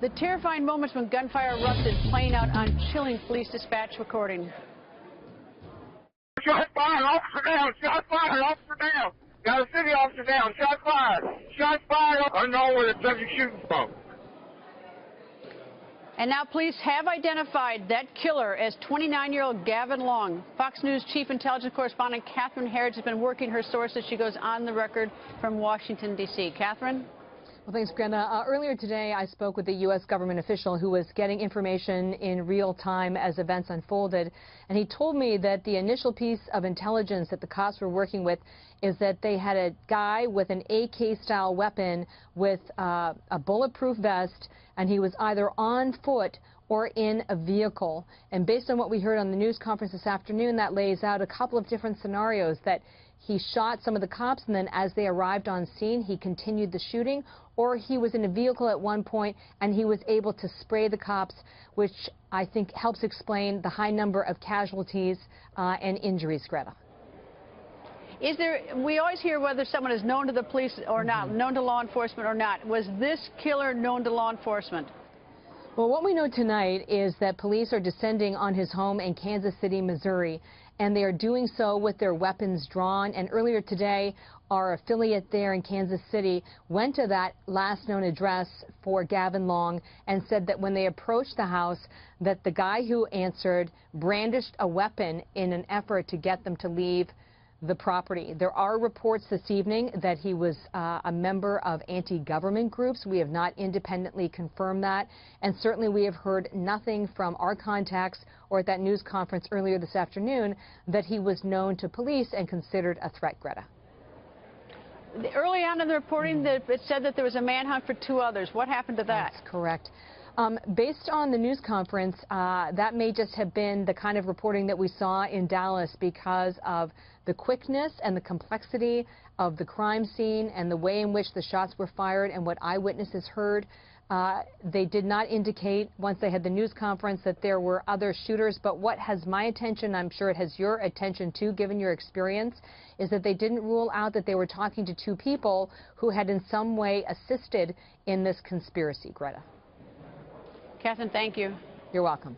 The terrifying moments when gunfire erupted playing out on chilling police dispatch recording. Shot fired, officer down, shot fired, officer down. Got a city officer down, shot fired. Shot fired. I know where the subject shooting from. And now police have identified that killer as 29-year-old Gavin Long. Fox News chief intelligence correspondent Catherine Herridge has been working her sources. She goes on the record from Washington, D.C. Catherine? Well, thanks, Brenda. Earlier today, I spoke with a U.S. government official who was getting information in real time as events unfolded. And he told me that the initial piece of intelligence that the cops were working with is that they had a guy with an AK-style weapon with a bulletproof vest, and he was either on foot or in a vehicle. And based on what we heard on the news conference this afternoon, that lays out a couple of different scenarios, that he shot some of the cops, and then as they arrived on scene, he continued the shooting, or he was in a vehicle at one point and he was able to spray the cops, which I think helps explain the high number of casualties and injuries, Greta. We always hear whether someone is known to the police or not, known to law enforcement or not. Was this killer known to law enforcement? Well, what we know tonight is that police are descending on his home in Kansas City, Missouri, and they are doing so with their weapons drawn. And earlier today, our affiliate there in Kansas City went to that last known address for Gavin Long and said that when they approached the house, that the guy who answered brandished a weapon in an effort to get them to leave the property. There are reports this evening that he was a member of anti-government groups. We have not independently confirmed that, and certainly we have heard nothing from our contacts or at that news conference earlier this afternoon that he was known to police and considered a threat, Greta. Early on in the reporting, it said that there was a manhunt for two others. What happened to that? That's correct. Based on the news conference, that may just have been the kind of reporting that we saw in Dallas because of the quickness and the complexity of the crime scene and the way in which the shots were fired and what eyewitnesses heard. They did not indicate, once they had the news conference, that there were other shooters. But what has my attention, I'm sure it has your attention too, given your experience, is that they didn't rule out that they were talking to two people who had in some way assisted in this conspiracy, Greta. Catherine, thank you. You're welcome.